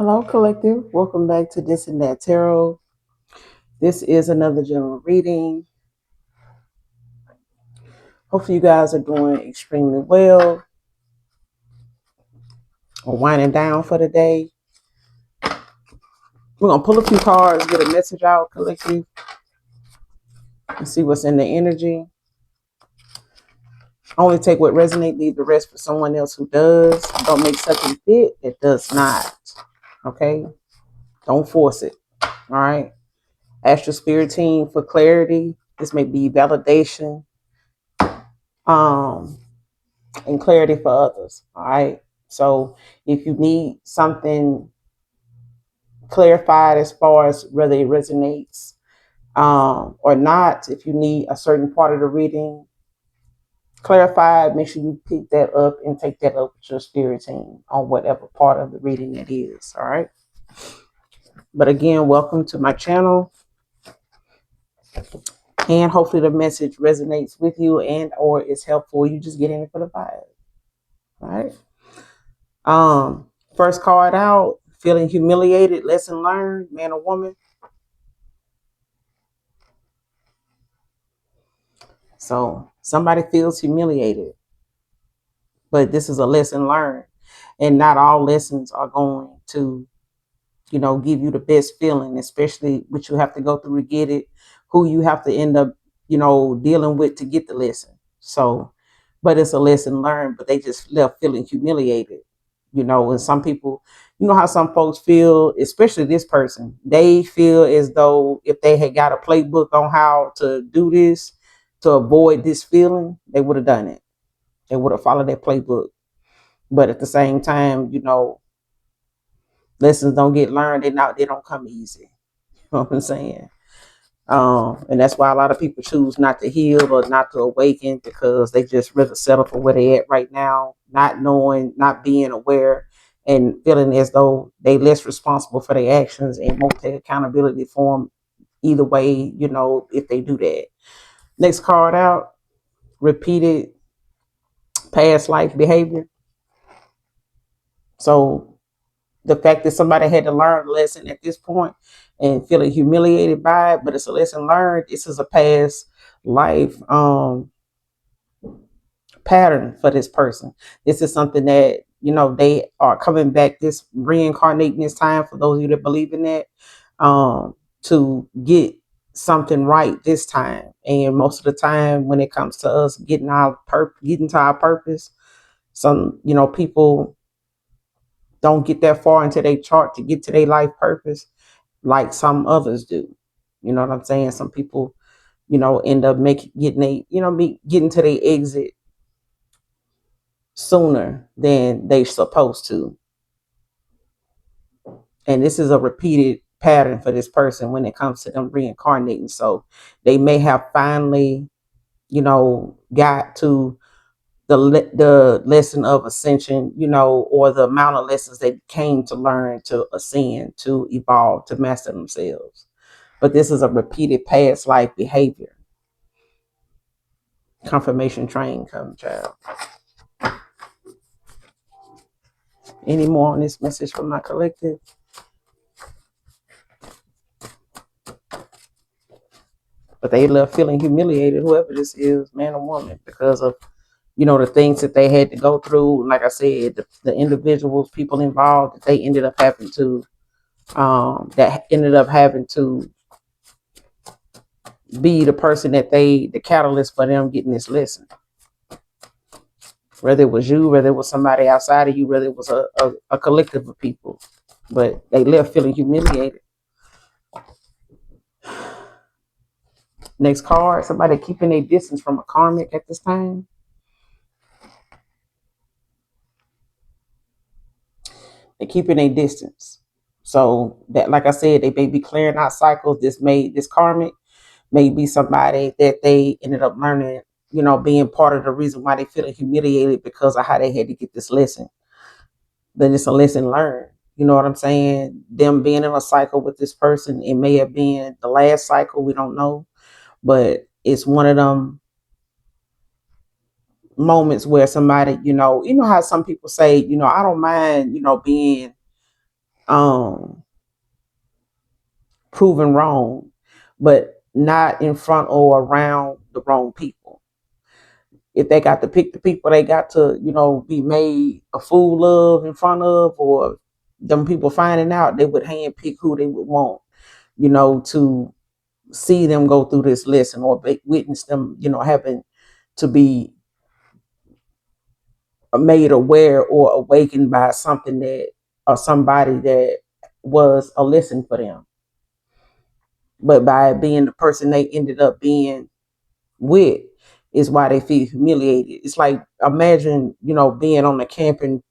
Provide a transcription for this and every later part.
Hello, collective. Welcome back to This and That Tarot. This is another general reading. Hopefully, you guys are doing extremely well or winding down for the day. We're going to pull a few cards, get a message out, collective, and see what's in the energy. Only take what resonates, leave the rest for someone else who does. Don't make something fit that does not. Okay? Don't force it. All right? Ask your spirit team for clarity. This may be validation. And clarity for others. All right. So if you need something clarified as far as whether it resonates or not, if you need a certain part of the reading clarified, make sure you pick that up and take that up with your spirit team on whatever part of the reading it is. All right. But again, welcome to my channel. And hopefully the message resonates with you and or is helpful. You just get in it for the vibe. All right. First card out, feeling humiliated, lesson learned, man or woman. So somebody feels humiliated, but this is a lesson learned. And not all lessons are going to, give you the best feeling, especially what you have to go through to get it, who you have to end up, dealing with to get the lesson. So, but it's a lesson learned, but they just left feeling humiliated, and some people, how some folks feel, especially this person, they feel as though if they had got a playbook on how to do this to avoid this feeling, they would have done it. They would have followed that playbook. But at the same time, lessons don't get learned. They don't come easy. You know what I'm saying? And that's why a lot of people choose not to heal or not to awaken, because they just rather settle for where they at right now, not knowing, not being aware, and feeling as though they less responsible for their actions and won't take accountability for them either way, if they do that. Next card out, repeated past life behavior. So the fact that somebody had to learn a lesson at this point and feeling humiliated by it, but it's a lesson learned. This is a past life pattern for this person. This is something that, they are coming back, this reincarnating this time, for those of you that believe in that, to get something right this time. And most of the time when it comes to us getting to our purpose, some, people don't get that far into their chart to get to their life purpose like some others do. You know what I'm saying? Some people, end up getting to their exit sooner than they supposed to. And this is a repeated pattern for this person when it comes to them reincarnating. So they may have finally, got to the lesson of ascension, or the amount of lessons they came to learn, to ascend, to evolve, to master themselves. But this is a repeated past life behavior. Confirmation train come, child. Any more on this message from my collective? But they left feeling humiliated, whoever this is, man or woman, because of, the things that they had to go through. Like I said, the individuals, people involved, that they ended up having to, be the person the catalyst for them getting this lesson. Whether it was you, whether it was somebody outside of you, whether it was a collective of people. But they left feeling humiliated. Next card, somebody keeping a distance from a karmic at this time. They're keeping a distance. So that, like I said, they may be clearing out cycles. This karmic may be somebody that they ended up learning, being part of the reason why they feeling humiliated because of how they had to get this lesson. But it's a lesson learned. You know what I'm saying? Them being in a cycle with this person, it may have been the last cycle, we don't know. But it's one of them moments where somebody, how some people say, I don't mind, being um proven wrong, but not in front or around the wrong people. If they got to pick the people they got to, be made a fool of in front of, or them people finding out, they would hand pick who they would want, to see them go through this lesson, or witness them, having to be made aware or awakened by something that, or somebody that was a lesson for them. But by being the person they ended up being with is why they feel humiliated. It's like, imagine, being on a camping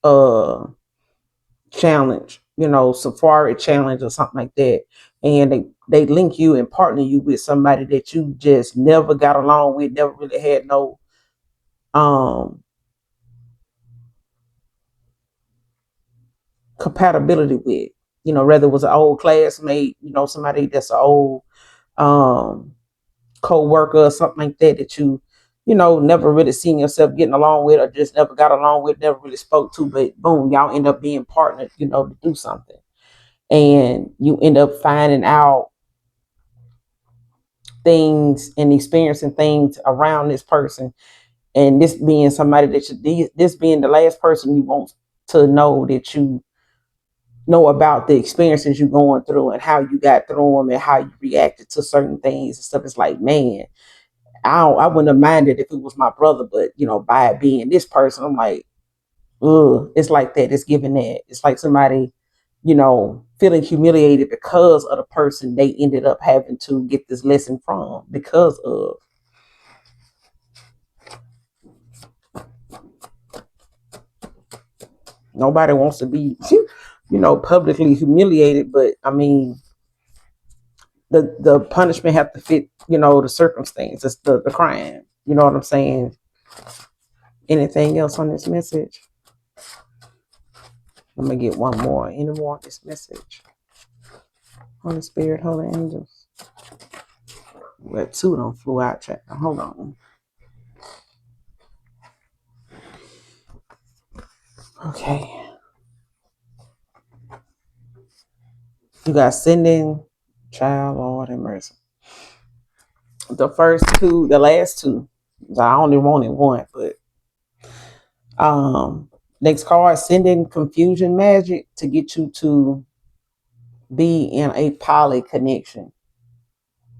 uh challenge, safari challenge or something like that, and they link you and partner you with somebody that you just never got along with, never really had no um compatibility with, whether it was an old classmate, somebody that's an old um co-worker or something like that, that never really seen yourself getting along with, or just never got along with, never really spoke to, but boom, y'all end up being partnered, to do something. And you end up finding out things and experiencing things around this person, and this being somebody that this being the last person you want to know, that you know about the experiences you're going through and how you got through them and how you reacted to certain things and stuff. It's like, man, I wouldn't have minded if it was my brother, but by it being this person, I'm like, ugh, it's like that. It's giving that. It's like somebody, feeling humiliated because of the person they ended up having to get this lesson from because of. Nobody wants to be, publicly humiliated, but I mean, the punishment have to fit, the circumstances, the crime. You know what I'm saying? Anything else on this message? I'm gonna get one more. Any more on this message? Holy Spirit, Holy Angels. Well, two of them flew out. Check. Hold on. Okay. You got sending, child, Lord and mercy. The first two, the last two. I only wanted one, but next card, sending confusion magic to get you to be in a poly connection.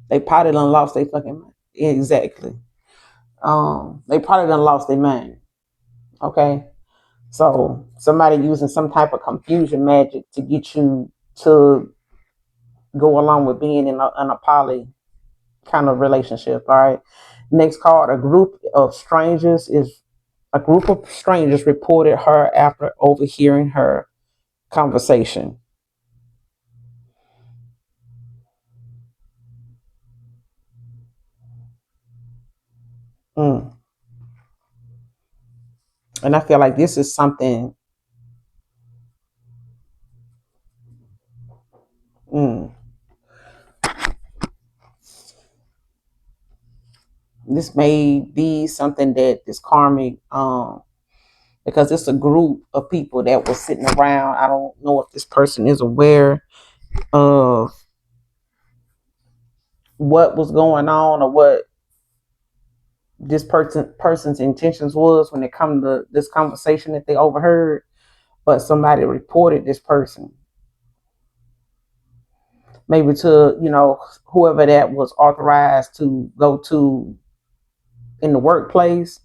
They probably done lost their fucking mind. Exactly. They probably done lost their mind. Okay. So somebody using some type of confusion magic to get you to go along with being in a poly kind of relationship. All right. Next card, a group of strangers reported her after overhearing her conversation. Mm. And I feel like this is something. Mm, this may be something that this karmic, because it's a group of people that was sitting around. I don't know if this person is aware of what was going on, or what this person's intentions was when it come to this conversation that they overheard. But somebody reported this person, maybe to, whoever that was authorized to go to in the workplace.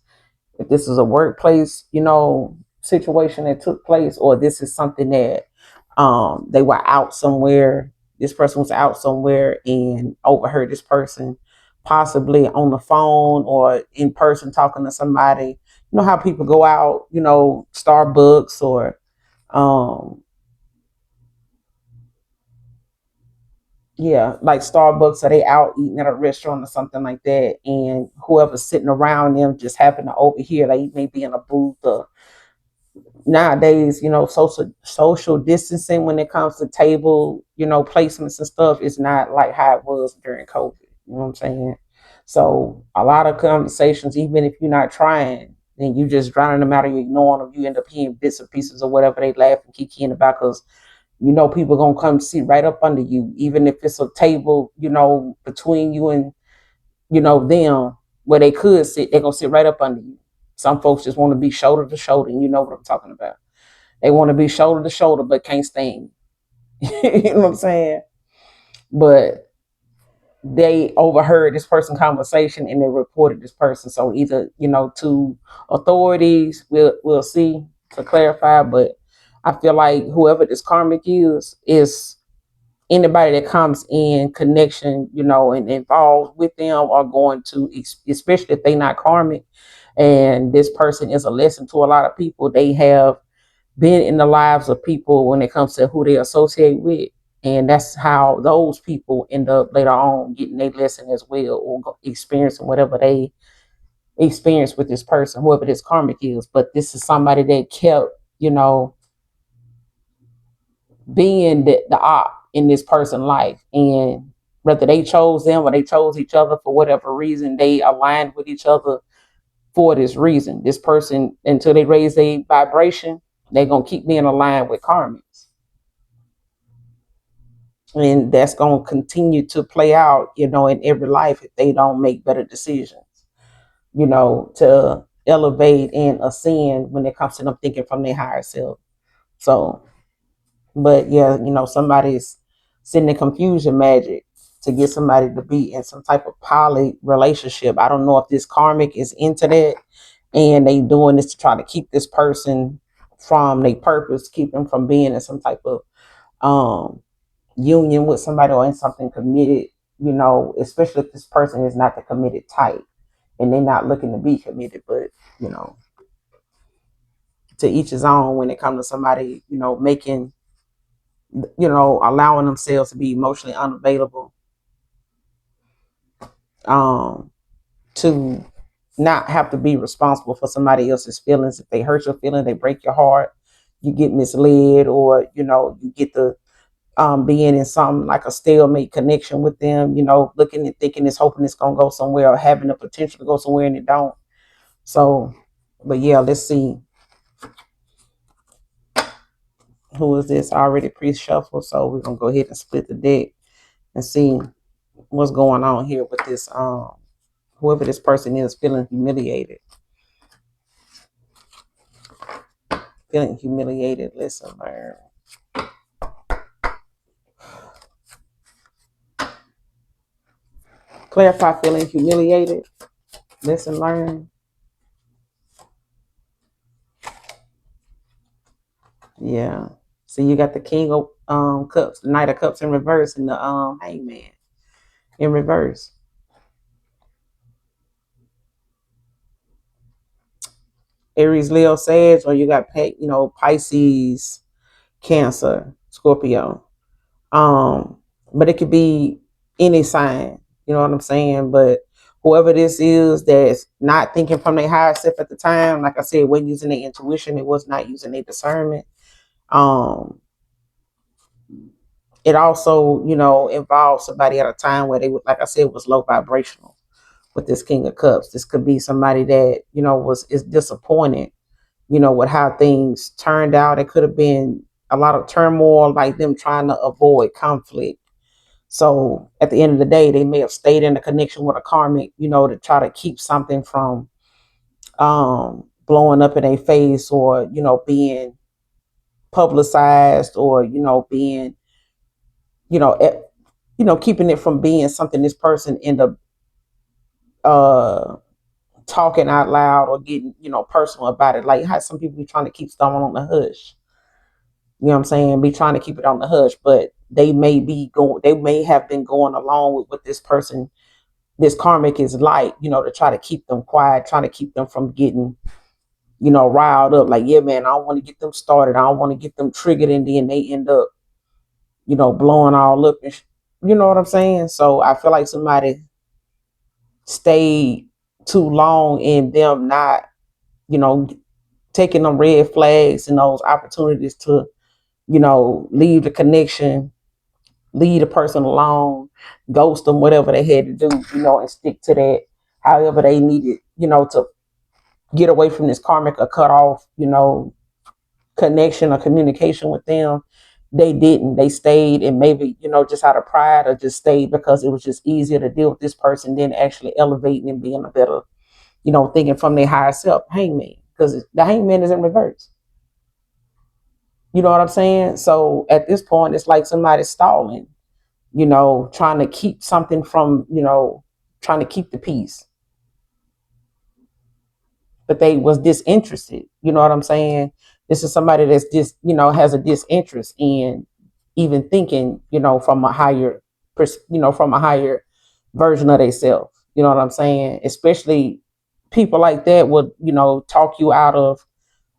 If this is a workplace, situation that took place, or this is something that they were out somewhere. This person was out somewhere and overheard this person, possibly on the phone or in person, talking to somebody. You know how people go out, Starbucks, or yeah, like Starbucks, or they out eating at a restaurant or something like that, and whoever's sitting around them just happen to overhear. They may be in a booth, or nowadays, social distancing when it comes to table, placements and stuff is not like how it was during COVID. You know what I'm saying? So a lot of conversations, even if you're not trying, then you just drowning them out, or you ignoring them, you end up hearing bits and pieces of whatever they laugh and kicking about, because You know, people gonna come sit right up under you, even if it's a table, you know, between you and, you know, them, where they could sit, they're gonna sit right up under you. Some folks just want to be shoulder to shoulder, and you know what I'm talking about. They want to be shoulder to shoulder, but can't stand you. You know what I'm saying? But they overheard this person conversation and they reported this person. So either, you know, to authorities, we'll see to clarify. But I feel like whoever this karmic is anybody that comes in connection, you know, and involved with them are going to, especially if they not karmic, and this person is a lesson to a lot of people. They have been in the lives of people when it comes to who they associate with. And that's how those people end up later on getting their lesson as well, or experiencing whatever they experience with this person, whoever this karmic is. But this is somebody that kept, you know, being the op in this person's life. And whether they chose them or they chose each other for whatever reason, they aligned with each other for this reason. This person, until they raise their vibration, they're going to keep being aligned with karmics. And that's going to continue to play out, you know, in every life if they don't make better decisions, you know, to elevate and ascend when it comes to them thinking from their higher self. So, but yeah, you know, somebody's sending confusion magic to get somebody to be in some type of poly relationship. I don't know if this karmic is into that and they doing this to try to keep this person from their purpose, keep them from being in some type of union with somebody or in something committed, you know, especially if this person is not the committed type and they're not looking to be committed. But, you know, to each his own when it comes to somebody, you know, making, you know, allowing themselves to be emotionally unavailable, um, to not have to be responsible for somebody else's feelings. If they hurt your feelings, they break your heart, you get misled, or, you know, you get the being in something like a stalemate connection with them, you know, looking and thinking it's hoping it's gonna go somewhere or having the potential to go somewhere and it don't. So, but yeah, let's see. Who is this? Already pre-shuffled, so we're gonna go ahead and split the deck and see what's going on here with this whoever this person is feeling humiliated. Feeling humiliated, listen, learn. Clarify feeling humiliated, listen, learn. Yeah. So you got the King of Cups, the Knight of Cups in reverse, and the Hangman in reverse. Aries, Leo, Sag, or you got, you know, Pisces, Cancer, Scorpio. But it could be any sign, you know what I'm saying? But whoever this is that's not thinking from their higher self at the time, like I said, wasn't using their intuition, it was not using their discernment. Um, it also, you know, involves somebody at a time where they would, like I said, was low vibrational with this King of Cups. This could be somebody that, you know, is disappointed, you know, with how things turned out. It could have been a lot of turmoil, like them trying to avoid conflict. So at the end of the day, they may have stayed in a connection with a karmic, you know, to try to keep something from blowing up in their face, or, you know, being publicized, or, you know, being, you know, keeping it from being something this person end up uh talking out loud or getting, you know, personal about it. Like how some people be trying to keep stuff on the hush. You know what I'm saying? Be trying to keep it on the hush, but they may have been going along with what this person, this karmic is like, you know, to try to keep them quiet, trying to keep them from getting, you know, riled up. Like, yeah, man, I don't want to get them started. I don't want to get them triggered, and then they end up, you know, blowing all up. You know what I'm saying? So I feel like somebody stayed too long in them not, you know, taking them red flags and those opportunities to, you know, leave the connection, leave the person alone, ghost them, whatever they had to do, you know, and stick to that. However they needed, you know, to get away from this karmic or cut off, you know, connection or communication with them. they didn't. They stayed, and maybe, just out of pride, or just stayed because it was just easier to deal with this person than actually elevating and being a better, thinking from their higher self. Hangman, because the hangman is in reverse. You know what I'm saying? So at this point, it's like somebody's stalling, trying to keep something from, trying to keep the peace. But they was disinterested. You know what I'm saying? This is somebody that's just, has a disinterest in even thinking, from a higher, from a higher version of themselves. You know what I'm saying? Especially people like that would, talk you out of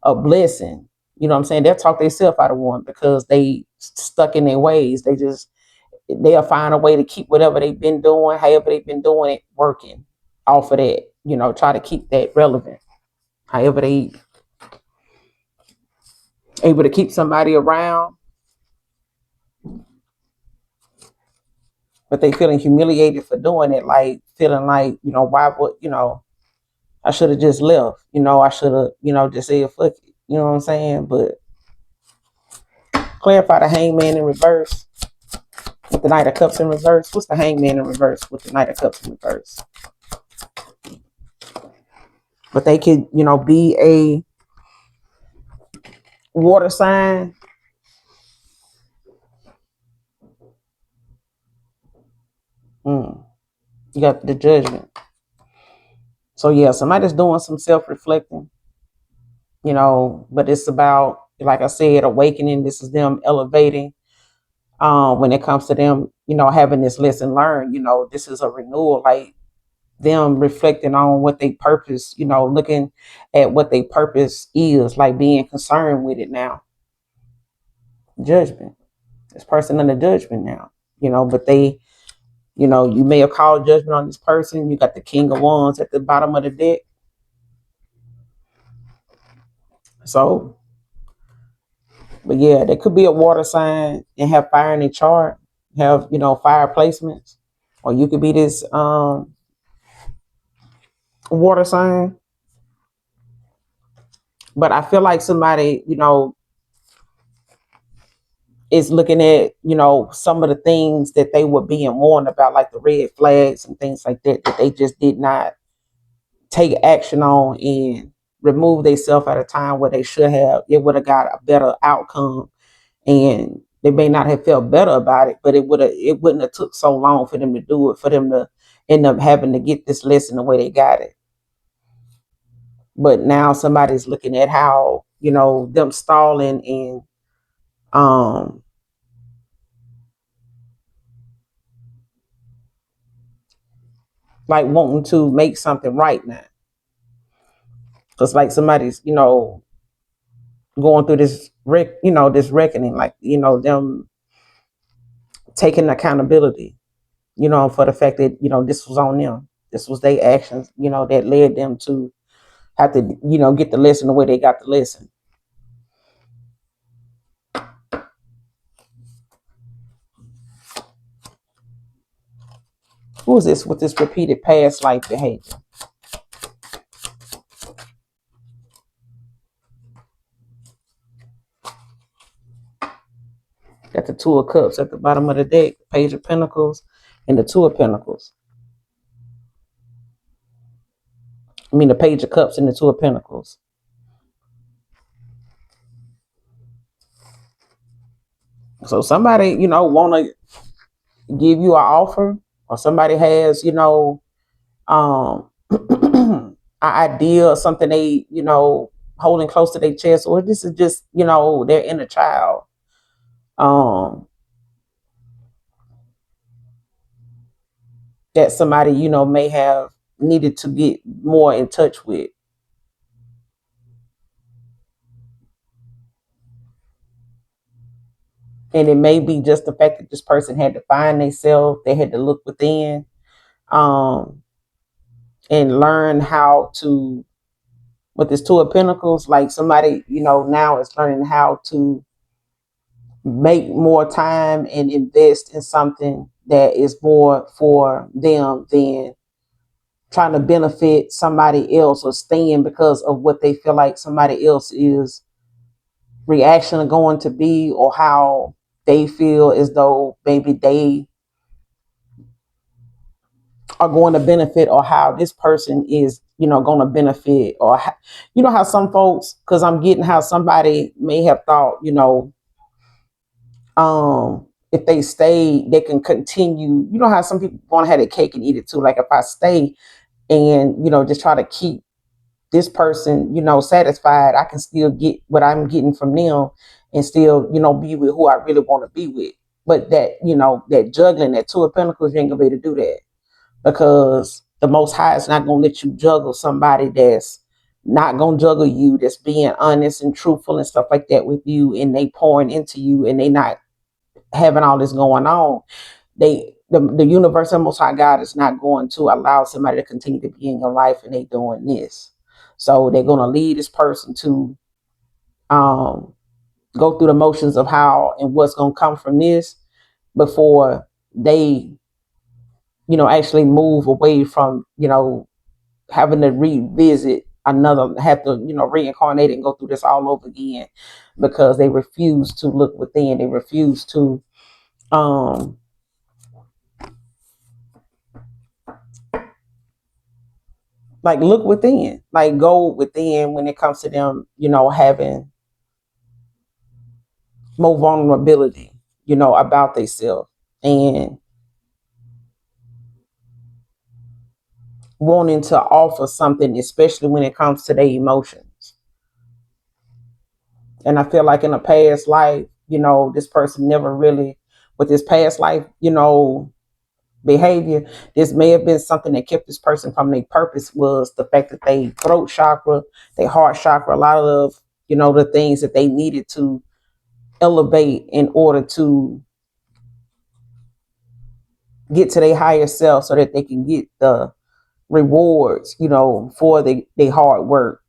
a blessing. You know what I'm saying? They'll talk themselves out of one because they stuck in their ways. They'll find a way to keep whatever they've been doing, however they've been doing it, working off of that. Try to keep that relevant. However they able to keep somebody around, but they feeling humiliated for doing it, like feeling like, why would, I should have just left, I should have, just said fuck it. You know what I'm saying? But clarify the hangman in reverse with the Knight of Cups in reverse. What's the hangman in reverse with the Knight of Cups in reverse? But they could, be a water sign. You got the Judgment. So yeah, somebody's doing some self-reflecting, but it's about, like I said, awakening. This is them elevating. When it comes to them, having this lesson learned, this is a renewal, like them reflecting on what they purpose, looking at what they purpose is, like being concerned with it now. Judgment. This person under judgment now, but they, you may have called judgment on this person. You got the King of Wands at the bottom of the deck. So, but yeah, there could be a water sign and have fire in their chart, have, fire placements, or you could be this water sign. But I feel like somebody, is looking at, some of the things that they were being warned about, like the red flags and things like that, that they just did not take action on and remove themselves at a time where they should have. It would have got a better outcome, and they may not have felt better about it, but it wouldn't have took so long for them to do it, for them to end up having to get this lesson the way they got it. But now somebody's looking at how, them stalling and like wanting to make something right now. Because like somebody's, going through this this reckoning, like, them taking accountability, for the fact that, this was on them. This was their actions, that led them to have to, get the lesson the way they got the lesson. Who is this with this repeated past life behavior? Got the Two of Cups at the bottom of the deck, Page of Pentacles, and the Two of Pentacles. I mean, the Page of Cups and the Two of Pentacles. So somebody, want to give you an offer, or somebody has, an idea or something they, holding close to their chest, or this is just, their inner child. That somebody, may have needed to get more in touch with. And it may be just the fact that this person had to find themselves, they had to look within, and learn how to, with this Two of Pentacles, like somebody, now is learning how to make more time and invest in something that is more for them than trying to benefit somebody else, or staying because of what they feel like somebody else is reaction going to be, or how they feel as though maybe they are going to benefit, or how this person is, going to benefit, or how, how some folks, because I'm getting how somebody may have thought, if they stay, they can continue. You know how some people want to have their cake and eat it too. Like if I stay and, just try to keep this person, satisfied, I can still get what I'm getting from them and still, be with who I really want to be with. But that, that juggling, that two of pentacles, you ain't gonna be able to do that, because the Most High is not gonna let you juggle somebody that's not gonna juggle you, that's being honest and truthful and stuff like that with you, and they pouring into you, and they not having all this going on. The universe and Most High God is not going to allow somebody to continue to be in your life, and they doing this. So they're gonna lead this person to um, go through the motions of how and what's gonna come from this before they, actually move away from, having to revisit another, have to, reincarnate and go through this all over again, because they refuse to look within. They refuse to um like look within, like go within when it comes to them, having more vulnerability, about themselves, and wanting to offer something, especially when it comes to their emotions. And I feel like in a past life, this person never really, with this past life, behavior, this may have been something that kept this person from their purpose, was the fact that they throat chakra, their heart chakra, a lot of, the things that they needed to elevate in order to get to their higher self, so that they can get the rewards, for their hard work,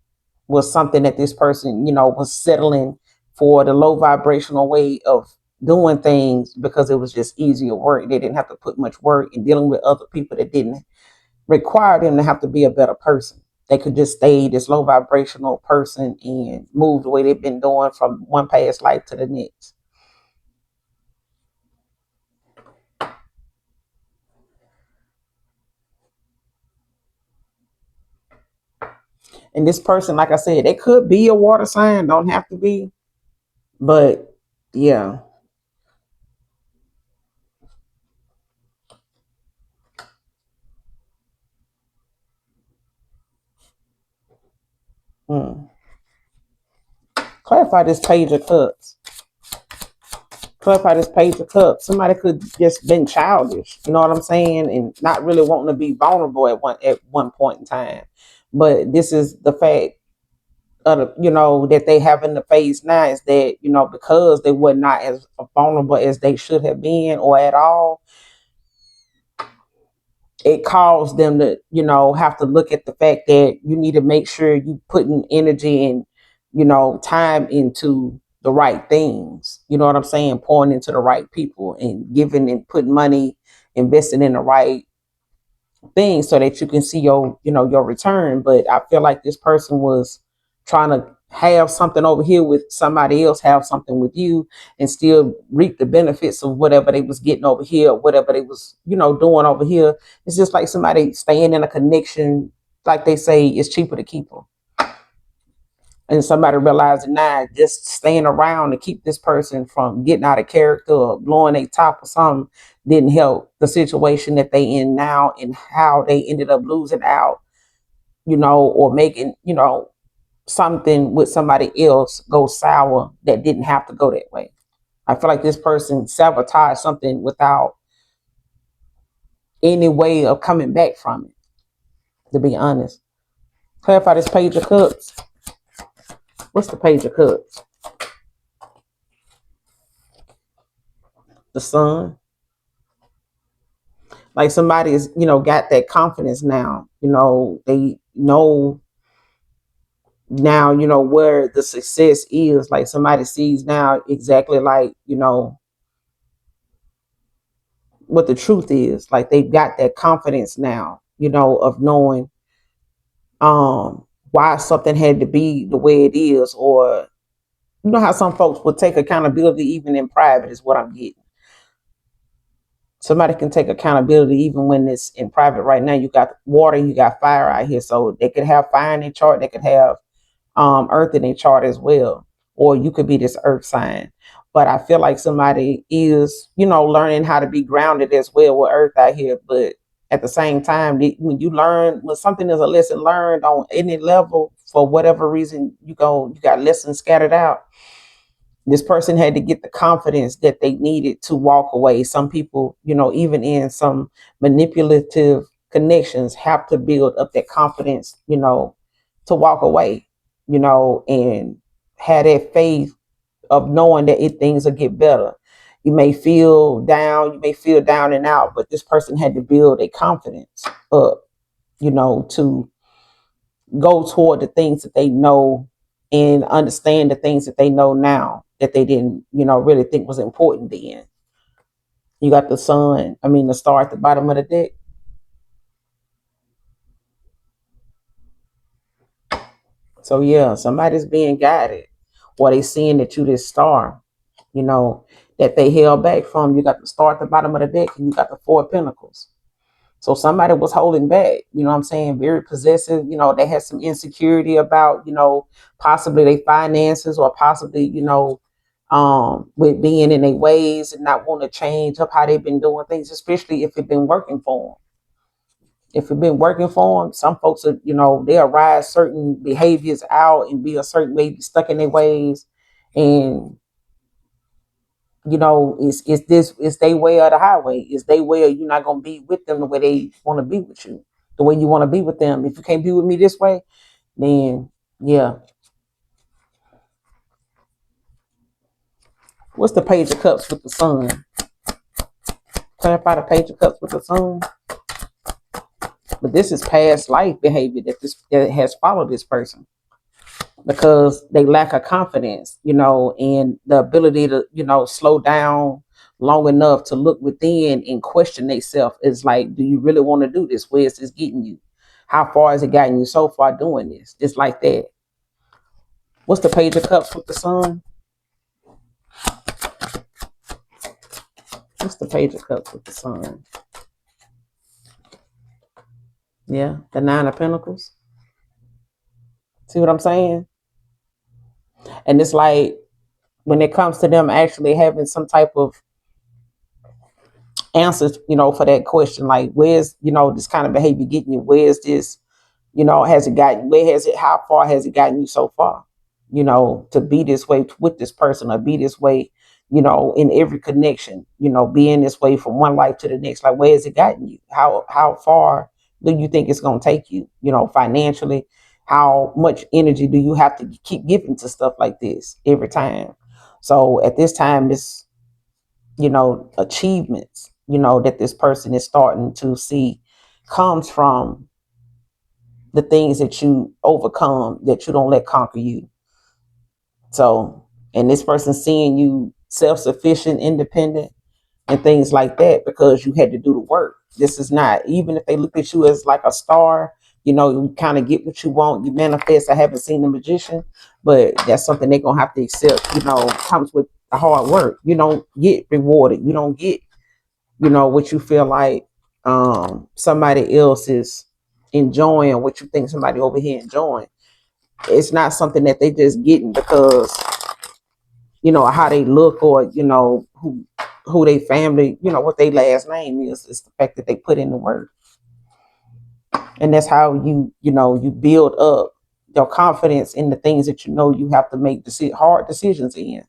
was something that this person, was settling for the low vibrational way of doing things, because it was just easier work. They didn't have to put much work in dealing with other people that didn't require them to have to be a better person. They could just stay this low vibrational person and move the way they've been doing from one past life to the next. And this person, like I said, they could be a water sign, don't have to be. But yeah. Hmm. Clarify this page of cups. Clarify this page of cups. Somebody could just been childish, you know what I'm saying, and not really wanting to be vulnerable at one point in time. But this is the fact of that they have in the phase now, is that, because they were not as vulnerable as they should have been, or at all, it caused them to, have to look at the fact that you need to make sure you putting energy and, time into the right things. You know what I'm saying? Pouring into the right people, and giving and putting money, investing in the right things, so that you can see your return. But I feel like this person was trying to have something over here with somebody else, have something with you, and still reap the benefits of whatever they was getting over here, whatever they was, doing over here. It's just like somebody staying in a connection, like they say, it's cheaper to keep them. And somebody realizing now, just staying around to keep this person from getting out of character or blowing a top or something, didn't help the situation that they in now, and how they ended up losing out, or making, something with somebody else go sour that didn't have to go that way. I feel like this person sabotaged something without any way of coming back from it, to be honest. Clarify this page of cups. What's the page of cups? The sun. Like somebody is, got that confidence now. They know now, where the success is. Like somebody sees now exactly, like, what the truth is. Like they've got that confidence now, of knowing why something had to be the way it is, or You know how some folks will take accountability even in private is what I'm getting. Somebody can take accountability even when it's in private. Right now, you got water, you got fire out here. So they could have fire in their chart, they could have earth in their chart as well. Or you could be this earth sign. But I feel like somebody is, learning how to be grounded as well with earth out here. But at the same time, when you learn, when something is a lesson learned on any level, for whatever reason, you got lessons scattered out. This person had to get the confidence that they needed to walk away. Some people, even in some manipulative connections, have to build up that confidence, to walk away, and have that faith of knowing that things will get better. You may feel down, and out, but this person had to build a confidence up, to go toward the things that they know and understand the things that they know now that they didn't, really think was important then. You got the star at the bottom of the deck. So yeah, somebody's being guided, or they seeing that you this star, you know, that they held back from. You got the star at the bottom of the deck, and you got the four of pentacles. So somebody was holding back, what I'm saying? Very possessive, they had some insecurity about, possibly their finances, or possibly, with being in their ways and not want to change up how they've been doing things, especially if it's been working for them. If it's been working for them, some folks are, they'll ride certain behaviors out and be a certain way, be stuck in their ways. And it's their way or the highway. It's their way, or you're not gonna be with them the way they want to be with you, the way you want to be with them. If you can't be with me this way, then yeah. What's the page of cups with the sun? Clarify the page of cups with the sun. But this is past life behavior that has followed this person, because they lack a confidence, and the ability to, slow down long enough to look within and question themselves. Is like, do you really want to do this? Where is this getting you? How far has it gotten you so far doing this? Just like that. What's the page of cups with the sun? What's the page of cups with the sun? Yeah, the nine of pentacles. See what I'm saying? And it's like, when it comes to them actually having some type of answers, for that question, like, where's, this kind of behavior getting you? Where's this, has it gotten, how far has it gotten you so far? To be this way with this person, or be this way, in every connection, being this way from one life to the next. Like, where has it gotten you? How far do you think it's gonna take you, financially? How much energy do you have to keep giving to stuff like this every time? So at this time, it's, achievements, that this person is starting to see comes from the things that you overcome, that you don't let conquer you. So, and this person seeing you self-sufficient, independent, and things like that, because you had to do the work. This is not, even if they look at you as like a star, you kind of get what you want, you manifest. I haven't seen the magician, but that's something they're gonna have to accept, comes with the hard work. You don't get rewarded. You don't get, what you feel like somebody else is enjoying, what you think somebody over here enjoying. It's not something that they just getting because, how they look, or, who they family, what their last name is. It's the fact that they put in the work. And that's how you build up your confidence in the things that you have to make hard decisions in.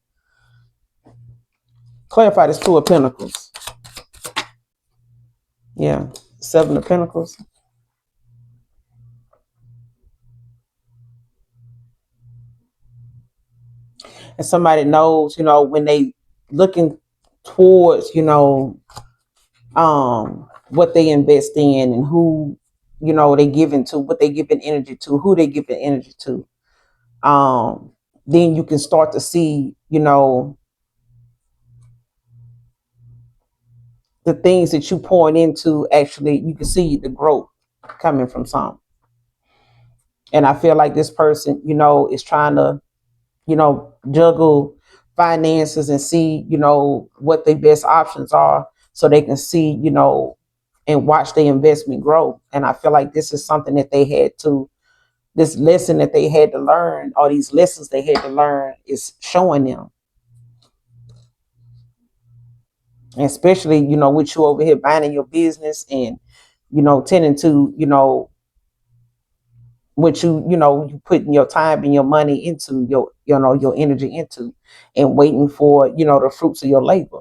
Clarify this two of pentacles. Yeah. Seven of pentacles. And somebody knows, when they looking towards, what they invest in, and who, they giving to, what they giving energy to, who they giving energy to. Then you can start to see, the things that you pouring into, actually, you can see the growth coming from some. And I feel like this person, is trying to, juggle finances and see, what their best options are so they can see, and watch their investment grow. And I feel like this is something that this lesson that they had to learn, or these lessons they had to learn is showing them. And especially, with you over here minding your business and, tending to, what you putting your time and your money into, your energy into, and waiting for, the fruits of your labor.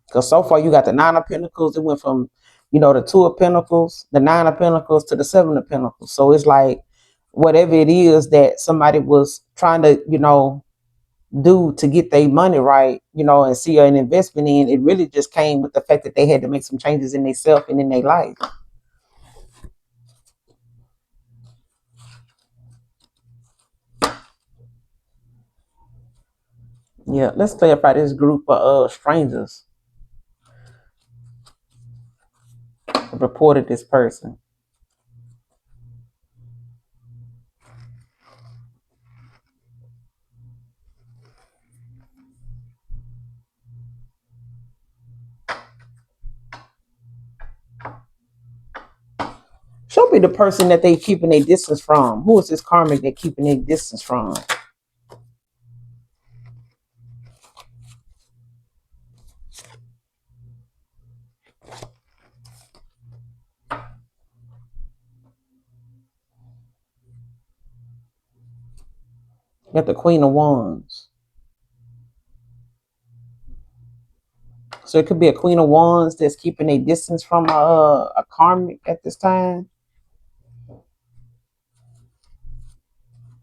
Because so far you got the Nine of Pentacles. It went from, the Two of Pentacles, the Nine of Pentacles to the Seven of Pentacles. So it's like whatever it is that somebody was trying to, do to get their money right, and see an investment in, it really just came with the fact that they had to make some changes in themselves and in their life. Yeah, let's clarify this group of strangers reported this person. Show me the person that they keeping a distance from. Who is this karmic they keeping a distance from? Got the Queen of Wands. So it could be a Queen of Wands that's keeping a distance from a karmic at this time.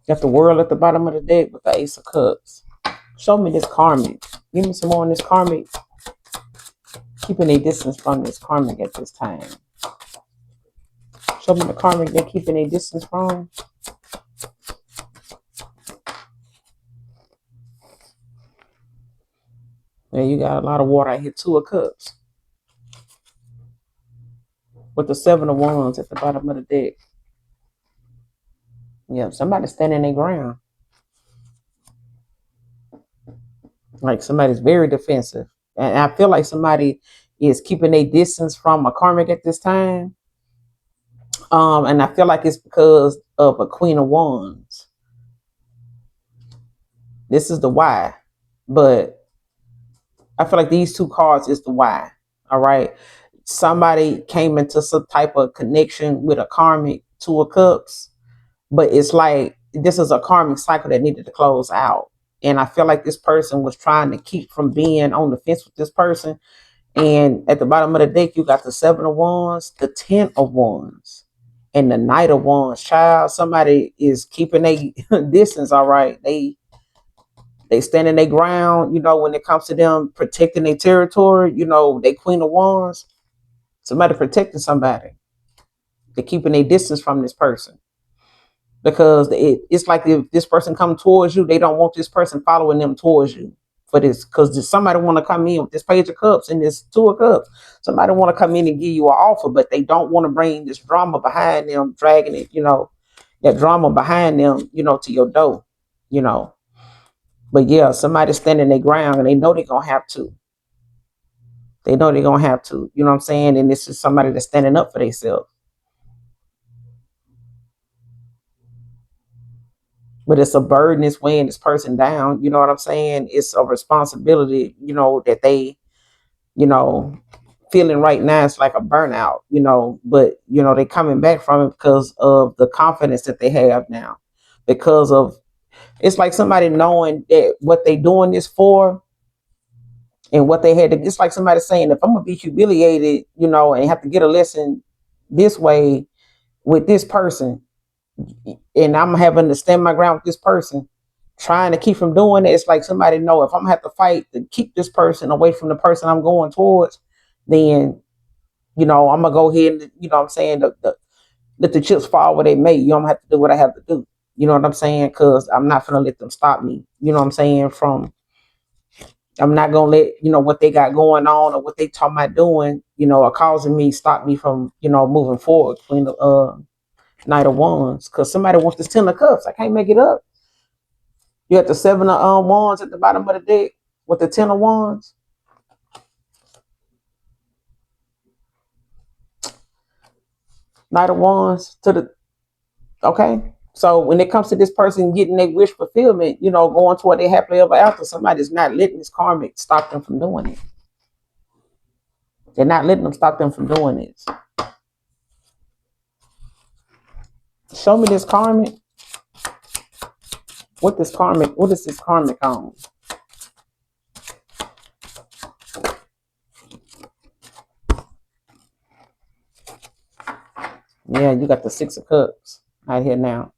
Got the World at the bottom of the deck with the Ace of Cups. Show me this karmic. Give me some more on this karmic. Keeping a distance from this karmic at this time. Show me the karmic they're keeping a distance from. Yeah, you got a lot of water out here. Two of Cups. With the Seven of Wands at the bottom of the deck. Yeah, somebody's standing their ground. Like somebody's very defensive. And I feel like somebody is keeping a distance from a karmic at this time. And I feel like it's because of a Queen of Wands. This is the why. But I feel like these two cards is the why. All right. Somebody came into some type of connection with a karmic, Two of Cups. But it's like this is a karmic cycle that needed to close out. And I feel like this person was trying to keep from being on the fence with this person. And at the bottom of the deck, you got the Seven of Wands, the Ten of Wands, and the Knight of Wands. Child, somebody is keeping a distance, all right. They standing their ground, when it comes to them protecting their territory, they Queen of Wands. Somebody protecting somebody. They're keeping a distance from this person. Because it's like if this person comes towards you, they don't want this person following them towards you for this. Because somebody want to come in with this Page of Cups and this Two of Cups. Somebody want to come in and give you an offer, but they don't want to bring this drama behind them, dragging it, that drama behind them, to your door, But yeah, somebody standing their ground and they know they're going to have to. They know they're going to have to, you know what I'm saying? And this is somebody that's standing up for themselves. But it's a burden, it's weighing this person down. You know what I'm saying? It's a responsibility, that they, feeling right now. It's like a burnout, but, they coming back from it because of the confidence that they have now. Because of, it's like somebody knowing that what they doing this for and what they had to, it's like somebody saying, if I'm going to be humiliated, and have to get a lesson this way with this person, and I'm having to stand my ground with this person, trying to keep from doing it. It's like somebody know if I'm gonna have to fight to keep this person away from the person I'm going towards, then I'm gonna go ahead and what I'm saying, let the chips fall where they may. I'm gonna have to do what I have to do. You know what I'm saying? Because I'm not gonna let them stop me. You know what I'm saying? I'm not gonna let what they got going on or what they talking about doing, or causing me stop me from moving forward between the Knight of Wands, because somebody wants this Ten of Cups. I can't make it up. You got the 7 of wands at the bottom of the deck with the 10 of wands. Knight of wands to the, okay. So when it comes to this person getting their wish fulfillment, going toward their happily ever after, somebody's not letting this karmic stop them from doing it. They're not letting them stop them from doing this. Show me this karmic. What is this karmic on? Yeah, you got the 6 of cups right here now.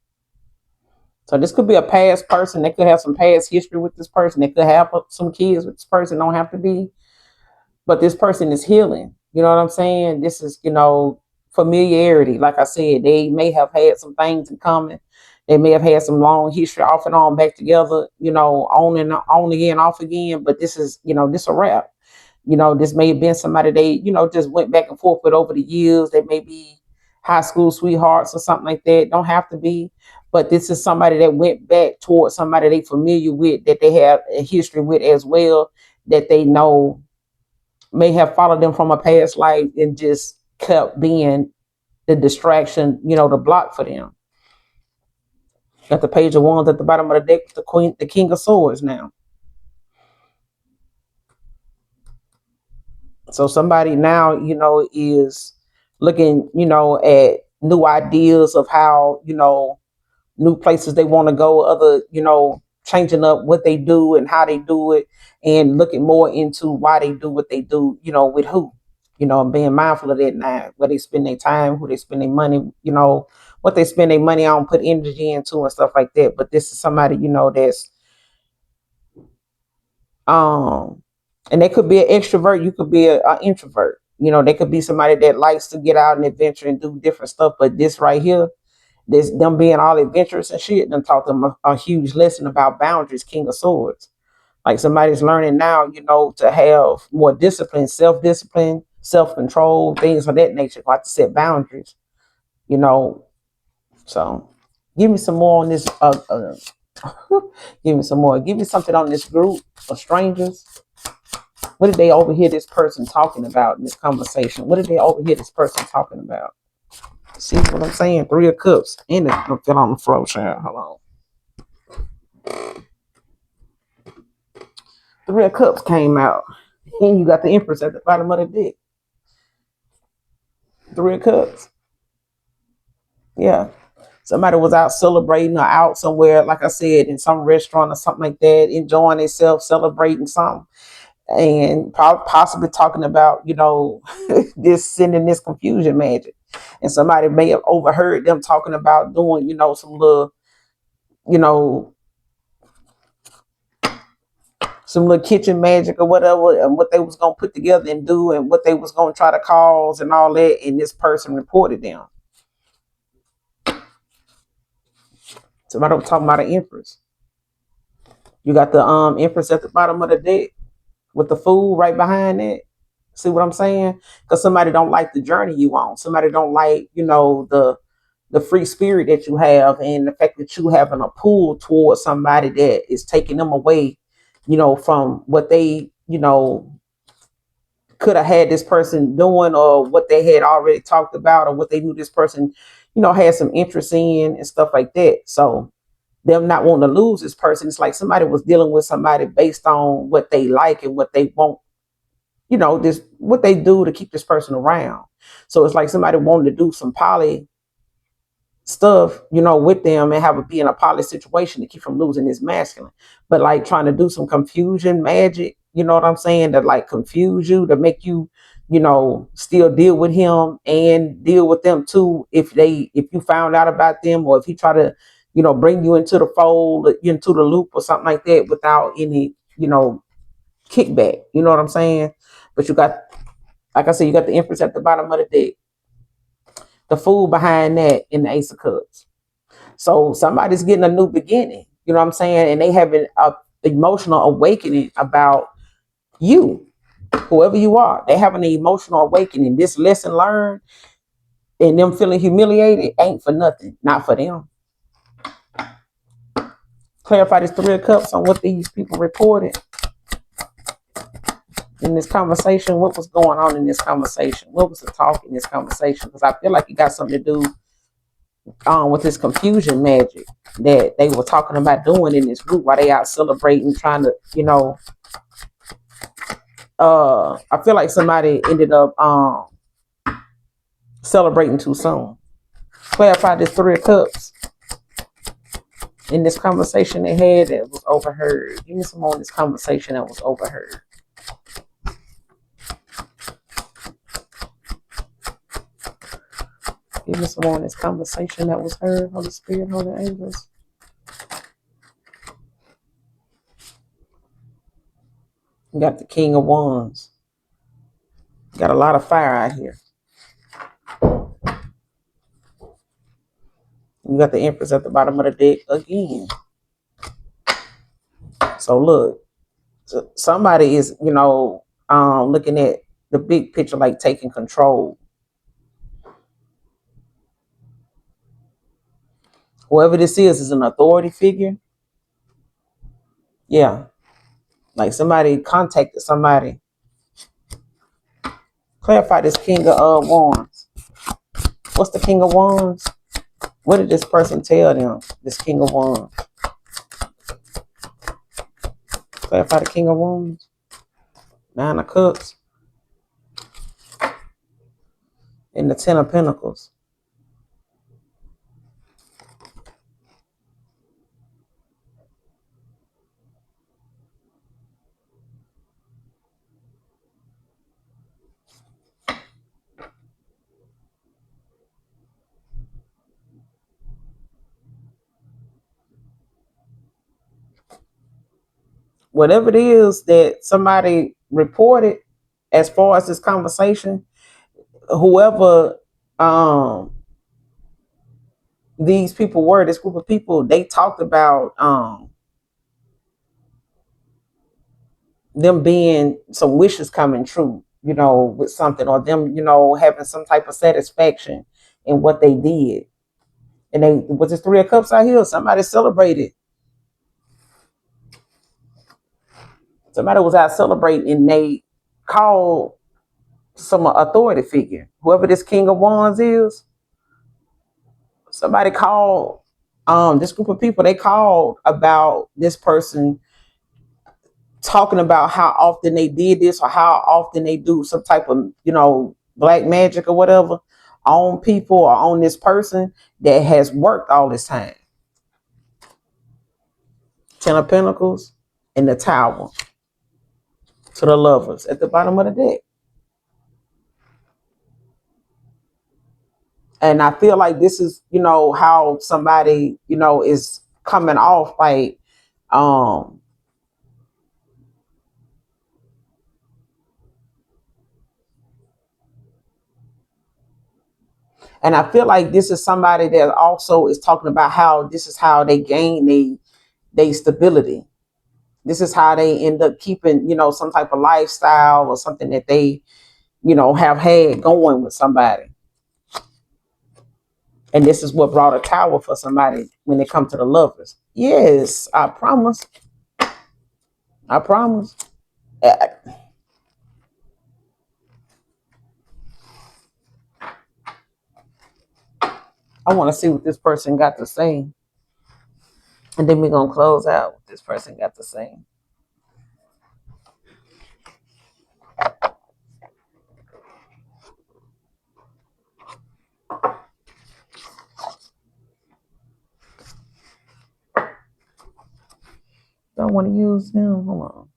So this could be a past person. They could have some past history with this person. They could have some kids with this person. Don't have to be. But this person is healing. You know what I'm saying? This is, familiarity. Like I said, they may have had some things in common. They may have had some long history off and on back together, on and on again, off again. But this is, this a wrap. This may have been somebody they, just went back and forth with over the years. They may be high school sweethearts or something like that. Don't have to be. But this is somebody that went back towards somebody they familiar with, that they have a history with as well, that they know may have followed them from a past life and just kept being the distraction, the block for them. Got the page of wands at the bottom of the deck with the king of swords now. So somebody now, is looking, at new ideas of how, new places they want to go, other, changing up what they do and how they do it, and looking more into why they do what they do, with who, and being mindful of that now, where they spend their time, who they spend their money, what they spend their money on, put energy into and stuff like that. But this is somebody, that's and they could be an extrovert, you could be an introvert. They could be somebody that likes to get out and adventure and do different stuff. But this right here, this them being all adventurous and shit, and taught them a huge lesson about boundaries, king of swords. Like somebody's learning now, to have more discipline, self-discipline, self-control, things of that nature, like to set boundaries, you know. So give me some more on this. Give me some more. Give me something on this group of strangers. What did they overhear this person talking about in this conversation? What did they overhear this person talking about? See what I'm saying? 3 of cups. And it fell on the floor, child. Hold on. 3 of cups came out. And you got the empress at the bottom of the deck. 3 of cups. Yeah. Somebody was out celebrating or out somewhere, like I said, in some restaurant or something like that, enjoying themselves, celebrating something. And possibly talking about, this sending this confusion magic. And somebody may have overheard them talking about doing, some little, you know, some little kitchen magic or whatever, and what they was going to put together and do, and what they was going to try to cause and all that. And this person reported them. Somebody was talking about an empress. You got the empress at the bottom of the deck with the fool right behind it. See what I'm saying? Because somebody don't like the journey you on. Somebody don't like, the free spirit that you have, and the fact that you having a pull towards somebody that is taking them away, from what they, could have had this person doing, or what they had already talked about, or what they knew this person, had some interest in and stuff like that. So them not wanting to lose this person, it's like somebody was dealing with somebody based on what they like and what they want, this what they do to keep this person around. So it's like somebody wanted to do some poly stuff, with them, and have it be in a poly situation to keep from losing this masculine. But like trying to do some confusion magic, you know what I'm saying? To like confuse you, to make you, still deal with him and deal with them too. If you found out about them, or if he try to, bring you into the fold, into the loop or something like that, without any, kickback. You know what I'm saying? But you got, like I said, you got the empress at the bottom of the deck, the fool behind that, in the ace of cups. So somebody's getting a new beginning, you know what I'm saying? And they having a emotional awakening about you, whoever you are. They having an emotional awakening. This lesson learned and them feeling humiliated ain't for nothing, not for them. Clarify this Three of Cups on what these people reported in this conversation. What was going on in this conversation? What was the talk in this conversation? Because I feel like it got something to do with this confusion magic that they were talking about doing in this group while they out celebrating, trying to, I feel like somebody ended up celebrating too soon. Clarify this Three of Cups in this conversation they had that was overheard. Give me some more in this conversation that was overheard. Give me some more in this conversation that was heard. Holy Spirit, Holy Angels. You got the King of Wands. Got a lot of fire out here. You got the Empress at the bottom of the deck again. So look, somebody is, looking at the big picture, like taking control. Whoever this is an authority figure. Yeah. Like somebody contacted somebody. Clarify this King of Wands. What's the King of Wands? What did this person tell them? This King of Wands. Clarify the King of Wands. Nine of Cups. And the Ten of Pentacles. Whatever it is that somebody reported as far as this conversation, whoever these people were, this group of people, they talked about them being some wishes coming true, with something, or them, having some type of satisfaction in what they did. And they was this Three of Cups out here. Somebody celebrated. Somebody was out celebrating and they called some authority figure. Whoever this King of Wands is, somebody called this group of people, they called about this person talking about how often they did this or how often they do some type of, black magic or whatever on people or on this person that has worked all this time. Ten of Pentacles and the Tower to the Lovers at the bottom of the deck. And I feel like this is, how somebody, is coming off like, and I feel like this is somebody that also is talking about how this is how they gain they stability. This is how they end up keeping, some type of lifestyle or something that they, have had going with somebody. And this is what brought a Tower for somebody when it comes to the Lovers. Yes, I promise. I promise. I want to see what this person got to say. And then we're going to close out what this person got to say. Don't want to use them. Hold on.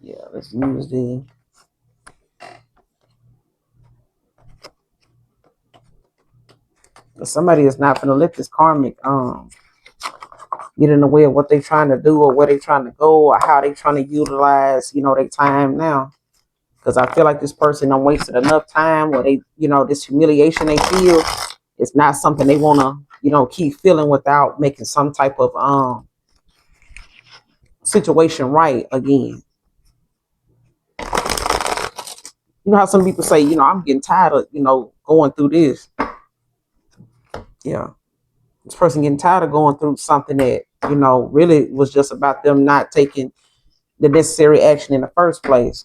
Yeah, let's use the. Somebody is not going to let this karmic get in the way of what they're trying to do or where they're trying to go or how they're trying to utilize, their time now. Because I feel like this person done wasted enough time, or they, this humiliation they feel, it's not something they want to, keep feeling without making some type of situation right again. You know how some people say, I'm getting tired of, going through this. Yeah. This person getting tired of going through something that, really was just about them not taking the necessary action in the first place.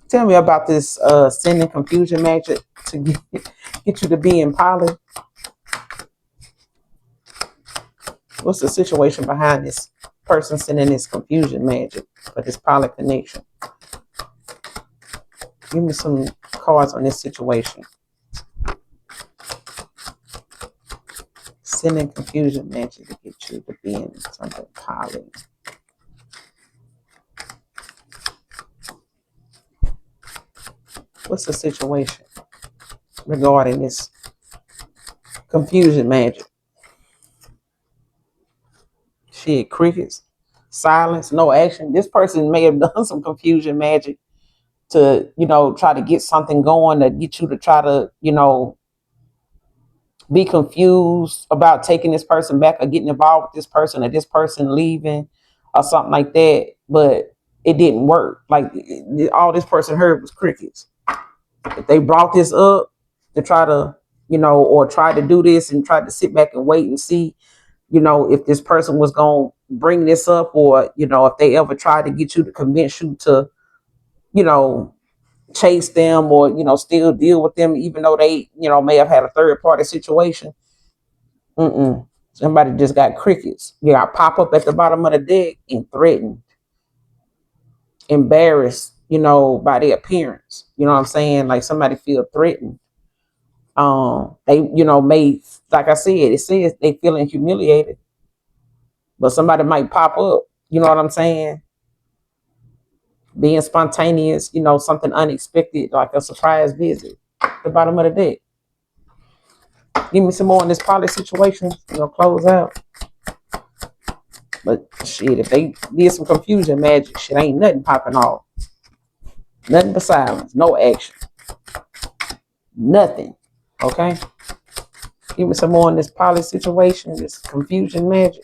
Tell me about this sending confusion magic to get you to be in poly. What's the situation behind this person sending this confusion magic for this poly connection? Give me some cards on this situation. Sending confusion magic to get you to be in something poly. What's the situation regarding this confusion magic? Shit, crickets, silence, no action. This person may have done some confusion magic to, try to get something going, to get you to try to, be confused about taking this person back or getting involved with this person or this person leaving or something like that. But it didn't work. Like all this person heard was crickets. If they brought this up to try to, or try to do this and try to sit back and wait and see, if this person was going to bring this up, or, if they ever tried to get you to convince you to, chase them or, still deal with them, even though they, may have had a third party situation. Somebody just got crickets. You got pop up at the bottom of the deck and threatened, embarrassed, by their appearance. You know what I'm saying? Like somebody feel threatened. They, may, like I said, it says they feeling humiliated, but somebody might pop up. You know what I'm saying? Being spontaneous, something unexpected, like a surprise visit. At the bottom of the deck. Give me some more on this poly situation. Close out. But shit, if they did some confusion magic, shit ain't nothing popping off. Nothing but silence. No action. Nothing. Okay? Give me some more on this poly situation, this confusion magic.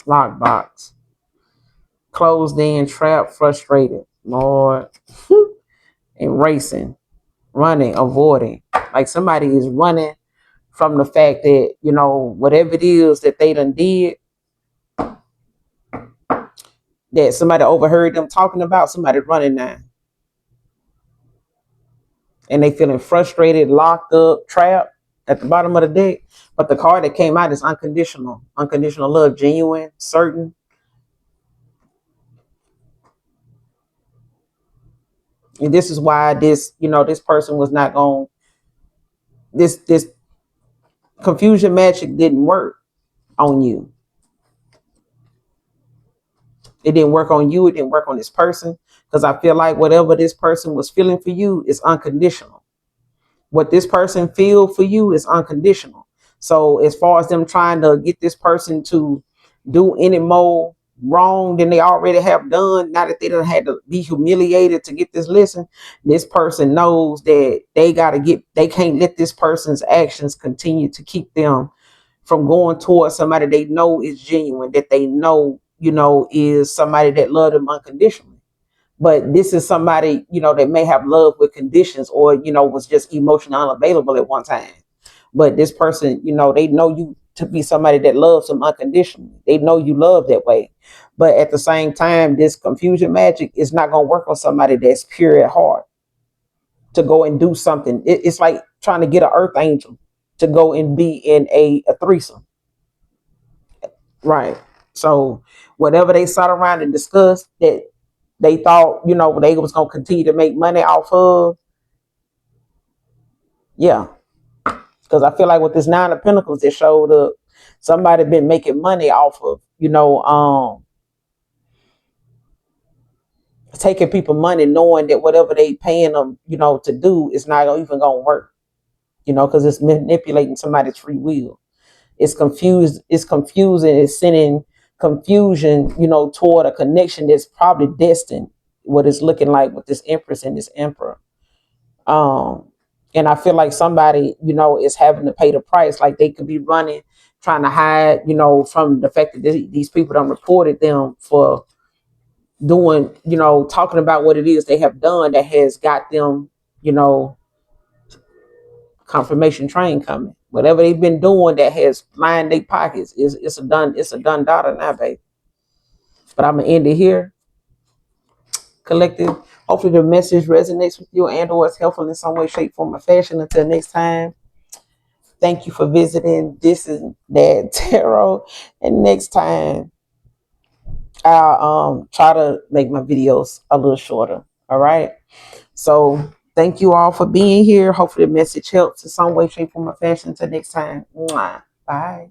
Lockbox. Closed in, trapped, frustrated. Lord. And racing. Running, avoiding. Like somebody is running from the fact that, whatever it is that they done did, that somebody overheard them talking about, somebody running now. And they feeling frustrated, locked up, trapped at the bottom of the deck. But the card that came out is unconditional. Unconditional love, genuine, certain. And this is why this person was not going, this confusion magic didn't work on you. It didn't work on you. It didn't work on this person. Because I feel like whatever this person was feeling for you is unconditional. What this person feel for you is unconditional. So as far as them trying to get this person to do any more wrong than they already have done, now that they done had to be humiliated to get this lesson, this person knows that they can't let this person's actions continue to keep them from going towards somebody they know is genuine, that they know, is somebody that love them unconditionally. But this is somebody, that may have love with conditions, or, was just emotionally unavailable at one time. But this person, they know you to be somebody that loves them unconditionally. They know you love that way. But at the same time, this confusion magic is not going to work on somebody that's pure at heart to go and do something. It's like trying to get an earth angel to go and be in a threesome. Right. So whatever they sat around and discussed that they thought, they was going to continue to make money off of. Yeah. Because I feel like with this 9 of Pentacles that showed up, somebody been making money off of, taking people money, knowing that whatever they paying them, you know, to do is not even gonna work, you know, because it's manipulating somebody's free will. It's confused. It's confusing. It's sending confusion, you know, toward a connection that's probably destined. What it's looking like with this empress and this emperor. Um, and I feel like somebody, you know, is having to pay the price. Like they could be running, trying to hide, you know, from the fact that these people don't reported them for doing, you know, talking about what it is they have done that has got them, you know, confirmation train coming. Whatever they've been doing that has lined their pockets is it's a done daughter now, baby. But I'm gonna end it here. Collective. Hopefully the message resonates with you and or is helpful in some way, shape, form, or fashion. Until next time. Thank you for visiting. This is Dad Tarot. And next time I'll try to make my videos a little shorter. All right. So thank you all for being here. Hopefully the message helps in some way, shape, form, or fashion. Until next time. Mwah. Bye.